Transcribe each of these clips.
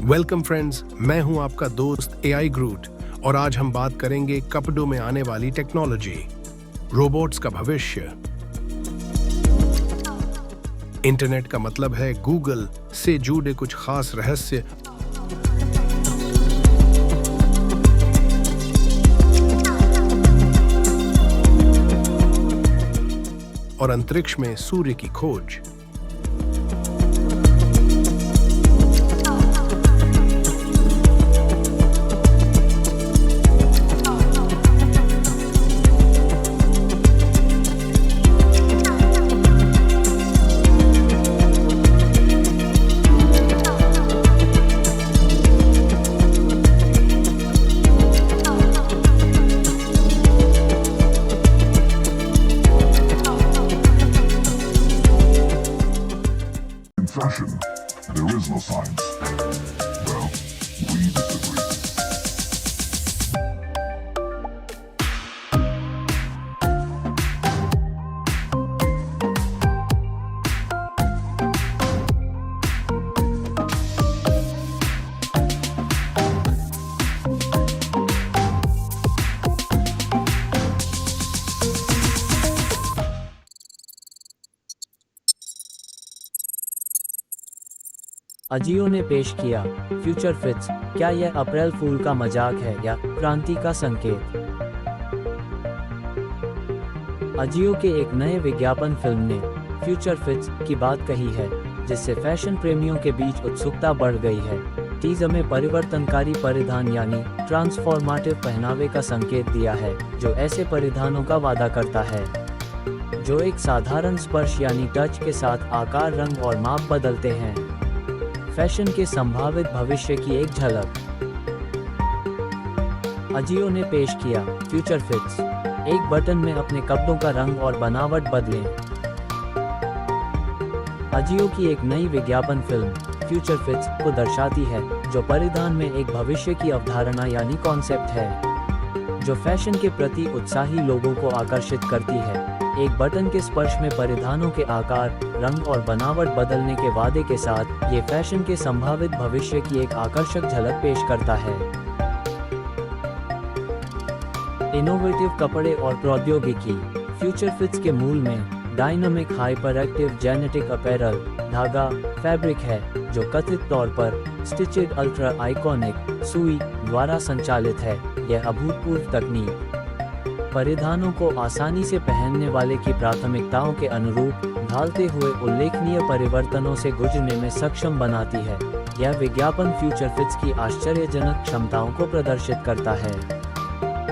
Welcome friends, मैं हूं आपका दोस्त एआई ग्रूट और आज हम बात करेंगे कपड़ों में आने वाली टेक्नोलॉजी, रोबोट्स का भविष्य। इंटरनेट का मतलब है गूगल से जुड़े कुछ खास रहस्य और अंतरिक्ष में सूर्य की खोज। Fashion, there is no science. Well, we disagree. Ajio ने पेश किया फ्यूचर फिट्स। क्या यह अप्रैल फूल का मजाक है या क्रांति का संकेत? अजियो के एक नए विज्ञापन फिल्म ने फ्यूचर फिट्स की बात कही है, जिससे फैशन प्रेमियों के बीच उत्सुकता बढ़ गई है। टीजर में परिवर्तनकारी परिधान यानी ट्रांसफॉर्मेटिव पहनावे का संकेत दिया है, जो ऐसे परिधानों का वादा करता है जो एक साधारण स्पर्श यानी टच के साथ आकार, रंग और माप बदलते हैं। फैशन के संभावित भविष्य की एक झलक। अजियो ने पेश किया फ्यूचर फिट्स। एक बटन में अपने कपड़ों का रंग और बनावट बदलें। अजियो की एक नई विज्ञापन फिल्म फ्यूचर फिट्स को दर्शाती है, जो परिधान में एक भविष्य की अवधारणा यानी कॉन्सेप्ट है, जो फैशन के प्रति उत्साही लोगों को आकर्षित करती है। एक बटन के स्पर्श में परिधानों के आकार, रंग और बनावट बदलने के वादे के साथ ये फैशन के संभावित भविष्य की एक आकर्षक झलक पेश करता है। इनोवेटिव कपड़े और प्रौद्योगिकी। फ्यूचर फिट्स के मूल में dynamic hyper active genetic apparel धागा फैब्रिक है, जो कथित तौर पर स्टिचेड अल्ट्रा आइकॉनिक सुई द्वारा संचालित है। यह अभूतपूर्व तकनीक परिधानों को आसानी से पहनने वाले की प्राथमिकताओं के अनुरूप ढालते हुए उल्लेखनीय परिवर्तनों से गुजरने में सक्षम बनाती है। यह विज्ञापन फ्यूचर फिट्स की आश्चर्यजनक क्षमताओं को प्रदर्शित करता है।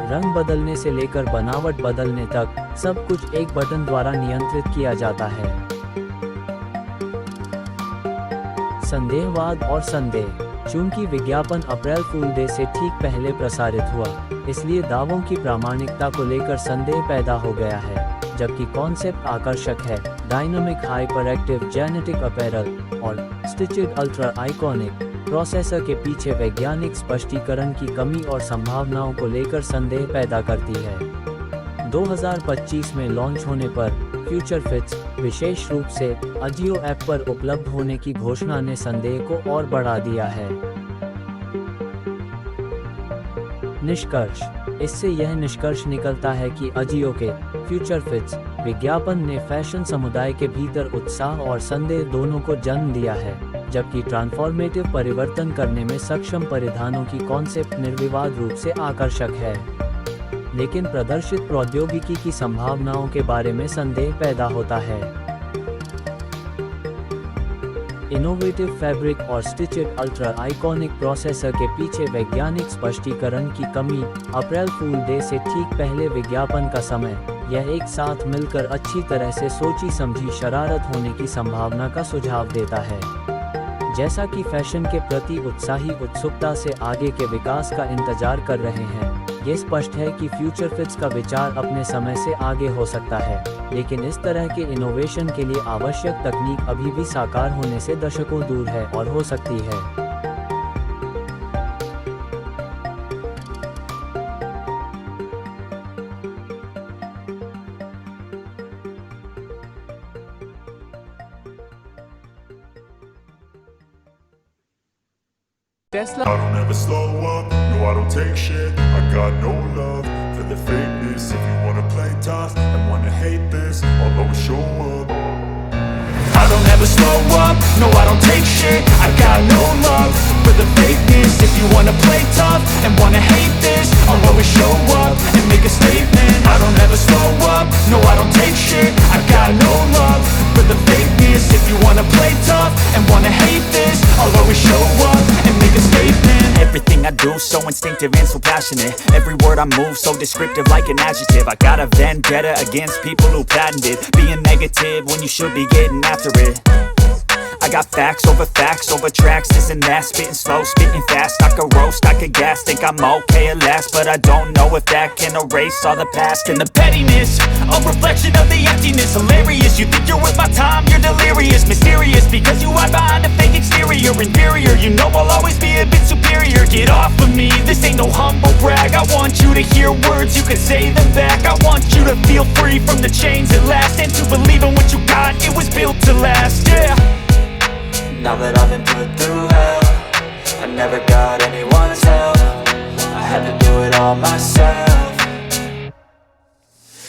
रंग बदलने से लेकर बनावट बदलने तक सब कुछ एक बटन द्वारा नियंत्रित किया जाता है। संदेहवाद और संदेह। चूंकि विज्ञापन अप्रैल फूल डे से ठीक पहले प्रसारित हुआ, इसलिए दावों की प्रामाणिकता को लेकर संदेह पैदा हो गया है। जबकि कॉन्सेप्ट आकर्षक है, dynamic hyper active genetic apparel और स्टिचेड अल्ट्रा आइकॉनिक प्रोसेसर के पीछे वैज्ञानिक स्पष्टीकरण की कमी और संभावनाओं को लेकर संदेह पैदा करती है। 2025 में लॉन्च होने पर फ्यूचर फिट्स, विशेष रूप से अजियो ऐप पर उपलब्ध होने की घोषणा ने संदेह को और बढ़ा दिया है। निष्कर्ष। इससे यह निष्कर्ष निकलता है कि अजियो के फ्यूचर फिट्स विज्ञापन ने फैशन समुदाय के भीतर उत्साह और संदेह दोनों को जन्म दिया है, जबकि ट्रांसफॉर्मेटिव परिवर्तन करने में सक्षम परिधानों की कॉन्सेप्ट निर्विवाद रूप से आकर्षक है। लेकिन प्रदर्शित प्रौद्योगिकी की संभावनाओं के बारे में संदेह पैदा होता है। इनोवेटिव फैब्रिक और स्टिचेड अल्ट्रा आइकॉनिक प्रोसेसर के पीछे वैज्ञानिक स्पष्टीकरण की कमी, अप्रैल फूल डे से ठीक पहले विज्ञापन का समय, यह एक साथ मिलकर अच्छी तरह से सोची समझी शरारत होने की संभावना का सुझाव देता है। जैसा कि फैशन के प्रति उत्साही उत्सुकता से आगे के विकास का इंतजार कर रहे हैं, ये स्पष्ट है कि फ्यूचर फिट्स का विचार अपने समय से आगे हो सकता है, लेकिन इस तरह के इनोवेशन के लिए आवश्यक तकनीक अभी भी साकार होने से दशकों दूर है और हो सकती है। Tesla I don't ever slow up, no I don't take shit. I got no love for the fakeness. If you wanna play tough and wanna hate this, I'll always show up. I don't ever slow up, no I don't take shit. I got no love for the fakeness. If you wanna play tough and wanna hate this, I'll always show up and make a statement. I don't ever slow up, no I don't take shit. I got no love for the fakeness. If you wanna play tough and wanna hate this, I'll always show up and make a statement. Everything I do so instinctive and so passionate. Every word I move so descriptive like an adjective. I got a vendetta against people who patented being negative when you should be getting after it. I got facts over tracks, this and that. Spitting slow, spitting fast. I could roast, I could gas. Think I'm okay at last, but I don't know if that can erase all the past. And the pettiness, a reflection of the emptiness. Hilarious, you think you're worth my time, you're delirious. Mysterious, because you hide behind a fake exterior. Inferior, you know I'll always be a bit superior. Get off of me, this ain't no humble brag. I want you to hear words, you can say them back. I want you to feel free from the chains at last, and to believe in what you got, it was built to last, yeah. Now that I've been put through hell, I never got anyone's help. I had to do it all myself.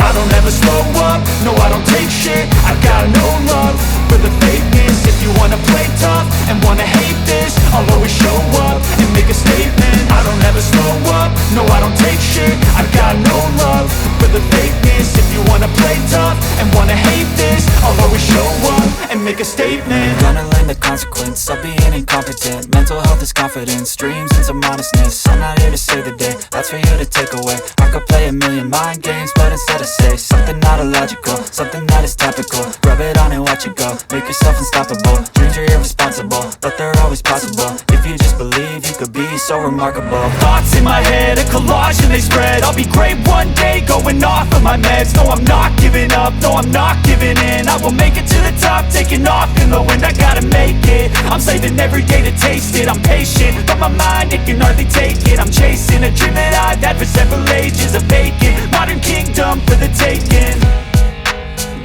I don't ever slow up, no I don't take shit. I got no love for the fakeness. If you wanna play tough and wanna hate this, I'll always show up and make a statement. I don't ever slow up, no I don't take shit. I got no love for the fakeness. If you wanna play tough and wanna hate this, I'll always show up and make a statement. Gonna learn the consequence of being incompetent. Mental health is confidence, dreams and some modestness. I'm not here to save the day, that's for you to take away. I could play a million mind games, but instead I say something not illogical, something that is topical. Rub it on and watch it go, make yourself unstoppable. Dreams are irresponsible, but they're always possible. If you just believe, you could be so remarkable. Thoughts in my head, a collage and they spread. I'll be great one day, going off of my meds. No, I'm not giving up, no, I'm not giving in. I will make it to the top, taking off in the wind. I gotta make it, I'm saving every day to taste it. I'm patient, but my mind, it can hardly take it. I'm chasing a dream that I've had for several ages. A vacant, modern kingdom for the taking.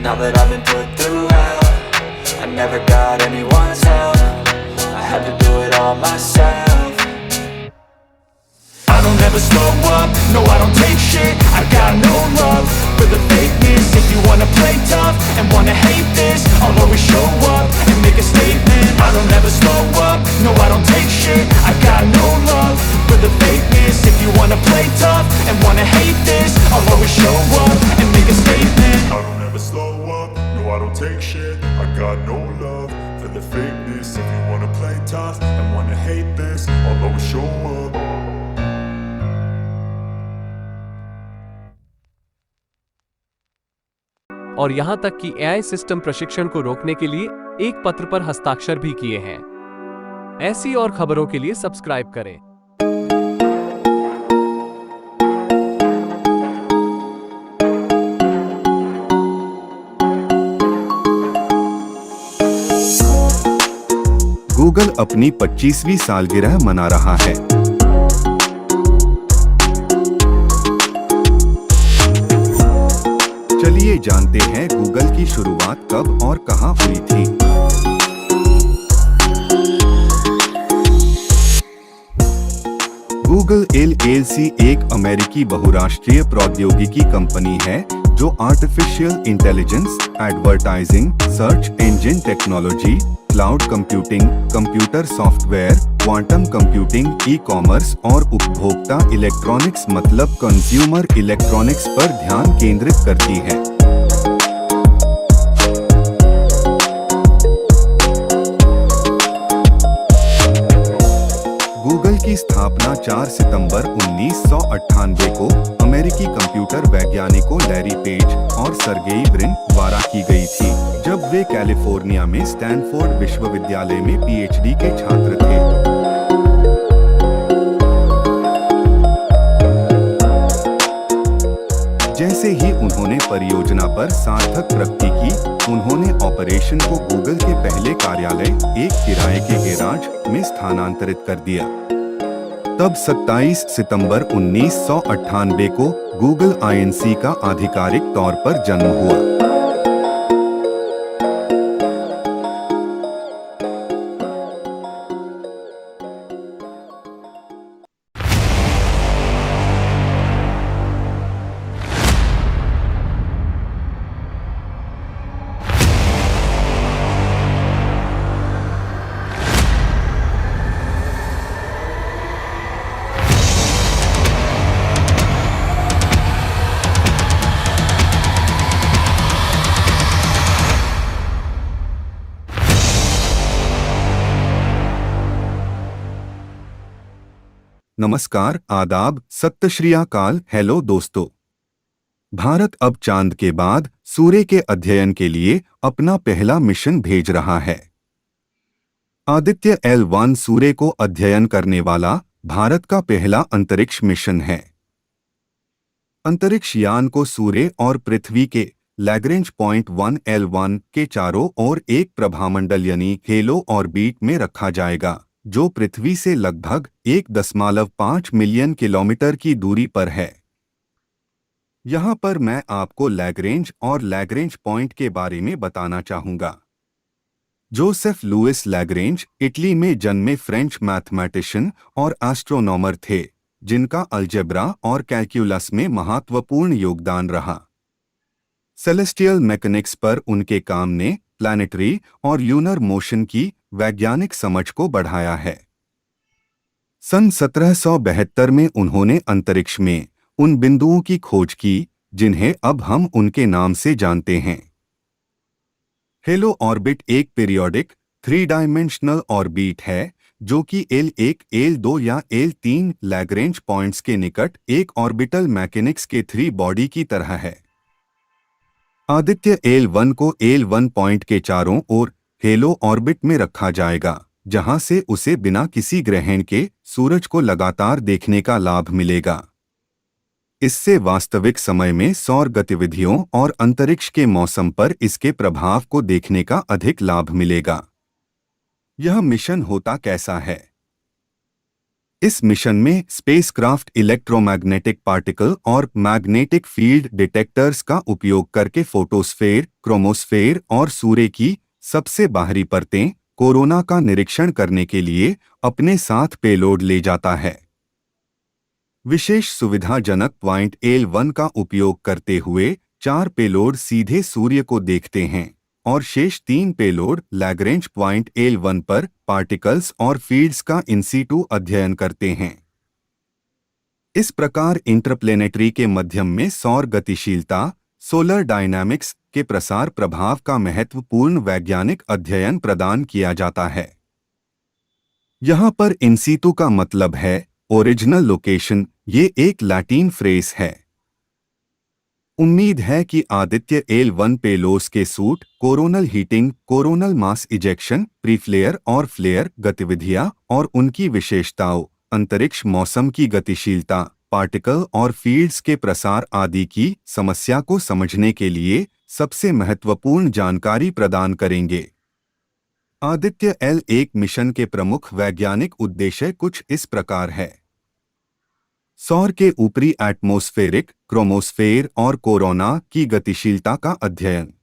Now that I've been put through hell, I never got anyone's help. I had to do it all myself. I don't ever slow up, no I don't take shit. I got no love for the fakeness. If you wanna play tough and wanna hate this, I'll always show up and make a statement. I don't ever slow up, no I don't take shit. I got no love for the fakeness. If you wanna play tough and wanna hate this, I'll always show up and make a statement. I don't ever slow up, no I don't take shit. I got no love for the fakeness. If you wanna play tough and wanna hate this, I'll always show up. और यहां तक कि AI system प्रशिक्षण को रोकने के लिए एक पत्र पर हस्ताक्षर भी किए हैं। ऐसी और खबरों के लिए सब्सक्राइब करें। गूगल अपनी 25वीं सालगिरह मना रहा है। चलिए जानते हैं गूगल की शुरुआत कब और कहां हुई थी। गूगल LLC एक अमेरिकी बहुराष्ट्रीय प्रौद्योगिकी कंपनी है जो artificial intelligence, advertising, search engine technology, cloud computing, computer software, quantum computing, e-commerce और उपभोक्ता इलेक्ट्रॉनिक्स मतलब कंज्यूमर इलेक्ट्रॉनिक्स पर ध्यान केंद्रित करती है। गूगल की स्थापना 4 सितंबर 1998 को अमेरिकी कंप्यूटर वैज्ञानिकों लैरी पेज और सर्गेई ब्रिन द्वारा की गई थी, जब वे कैलिफोर्निया में स्टैनफोर्ड विश्वविद्यालय में PhD के छात्र थे। जैसे ही उन्होंने परियोजना पर सार्थक प्रगति की, उन्होंने ऑपरेशन को गूगल के पहले कार्यालय, एक किराए के गैराज में स्थानांतरित कर दिया। तब 27 सितंबर 1998 को गूगल INC का आधिकारिक तौर पर जन्म हुआ। नमस्कार, आदाब, सत श्री अकाल, हेलो दोस्तों। भारत अब चांद के बाद सूर्य के अध्ययन के लिए अपना पहला मिशन भेज रहा है। आदित्य L1 सूर्य को अध्ययन करने वाला भारत का पहला अंतरिक्ष मिशन है। अंतरिक्ष यान को सूर्य और पृथ्वी के लैग्रेंज पॉइंट 1 L1 के चारों ओर एक प्रभामंडल यानी हेलो ऑर्बिट में रखा जाएगा, जो पृथ्वी से लगभग 1.5 मिलियन किलोमीटर की दूरी पर है। यहाँ पर मैं आपको लैग्रेंज और लैग्रेंज पॉइंट के बारे में बताना चाहूँगा। जोसेफ लुइस लैग्रेंज इटली में जन्मे फ्रेंच मैथमेटिशियन और एस्ट्रोनॉमर थे, जिनका अलजेब्रा और कैलकुलस में महत्वपूर्ण योगदान रहा। सेलेस्टियल मैकेनिक्स पर उनके काम ने प्लैनेटरी और ल्यूनर मोशन की वैज्ञानिक समझ को बढ़ाया है। सन 1772 में उन्होंने अंतरिक्ष में उन बिंदुओं की खोज की जिन्हें अब हम उनके नाम से जानते हैं। हेलो ऑर्बिट एक पीरियोडिक 3 डायमेंशनल ऑर्बिट है जो कि L1, L2 या L3 लैग्रेंज पॉइंट्स के निकट एक ऑर्बिटल मैकेनिक्स के 3 बॉडी की तरह है। आदित्य L1 को L1 पॉइंट के चारों ओर हेलो ऑर्बिट में रखा जाएगा, जहां से उसे बिना किसी ग्रहण के सूरज को लगातार देखने का लाभ मिलेगा। इससे वास्तविक समय में सौर गतिविधियों और अंतरिक्ष के मौसम पर इसके प्रभाव को देखने का अधिक लाभ मिलेगा। यह मिशन होता कैसा है? इस मिशन में स्पेसक्राफ्ट इलेक्ट्रोमैग्नेटिक पार्टिकल और मैग्नेटिक फील्ड डिटेक्टर्स का उपयोग करके फोटोस्फेयर, क्रोमोस्फेयर और सूर्य की सबसे बाहरी परतें कोरोना का निरीक्षण करने के लिए अपने साथ पेलोड ले जाता है। विशेष सुविधाजनक पॉइंट L1 का उपयोग करते हुए 4 पेलोड सीधे सूर्य को देखते हैं और शेष 3 पेलोड लैग्रेंज पॉइंट L1 पर पार्टिकल्स और फील्ड्स का इन सीटू अध्ययन करते हैं। इस प्रकार इंटरप्लेनेटरी के मध्यम में सौर गतिशीलता, सोलर डायनामिक्स के प्रसार प्रभाव का महत्वपूर्ण वैज्ञानिक अध्ययन प्रदान किया जाता है। यहाँ पर इन सीटू का मतलब है ओरिजिनल लोकेशन। ये एक लैटिन फ्रेज है। उम्मीद है कि आदित्य L1 पेलोड्स के suite coronal heating, coronal mass ejection, preflare और फ्लेयर गतिविधियां और उनकी विशेषताओं, अंतरिक्ष मौसम की गतिशीलता, पार्टिकल और फील्ड्स के प्रसार आदि की समस्या को समझने के लिए सबसे महत्वपूर्ण जानकारी प्रदान करेंगे। आदित्य L1 मिशन के प्रमुख वैज्ञानिक उद्देश्य कुछ इस प्रकार है। सौर के ऊपरी एटमॉस्फेरिक, क्रोमोस्फेयर और कोरोना की गतिशीलता का अध्ययन।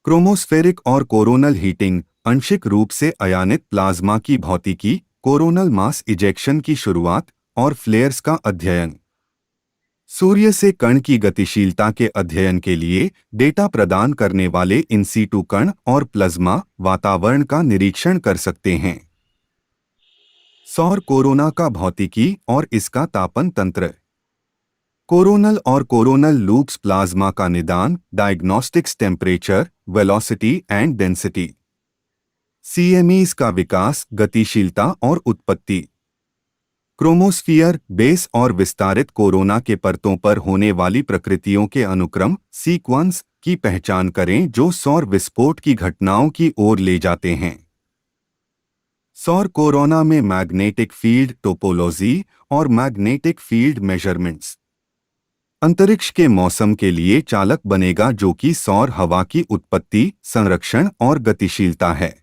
क्रोमोस्फेरिक और कोरोनल हीटिंग आंशिक रूप से अयानित प्लाज्मा की भौतिकी, कोरोनल मास इजेक्शन की शुरुआत और फ्लेयर्स का अध्ययन। सूर्य से कण की गतिशीलता के अध्ययन के लिए डेटा प्रदान करने वाले इन सीटू कण और प्लाज्मा वातावरण का निरीक्षण कर सकते हैं। सौर कोरोना का भौतिकी और इसका तापन तंत्र। कोरोनल और कोरोनल लूप्स प्लाज्मा का निदान, diagnostics, temperature, velocity and density. CMEs का विकास, गतिशीलता और उत्पत्ति। क्रोमोस्फियर, बेस और विस्तारित कोरोना के परतों पर होने वाली प्रकृतियों के अनुक्रम सीक्वेंस की पहचान करें जो सौर विस्फोट की घटनाओं की ओर ले जाते हैं। सौर कोरोना में मैग्नेटिक फील्ड टोपोलॉजी और मैग्नेटिक फील्ड मेजरमेंट्स। अंतरिक्ष के मौसम के लिए चालक बनेगा जो कि सौर हवा की उत्पत्ति, संरक्षण और गतिशीलता है।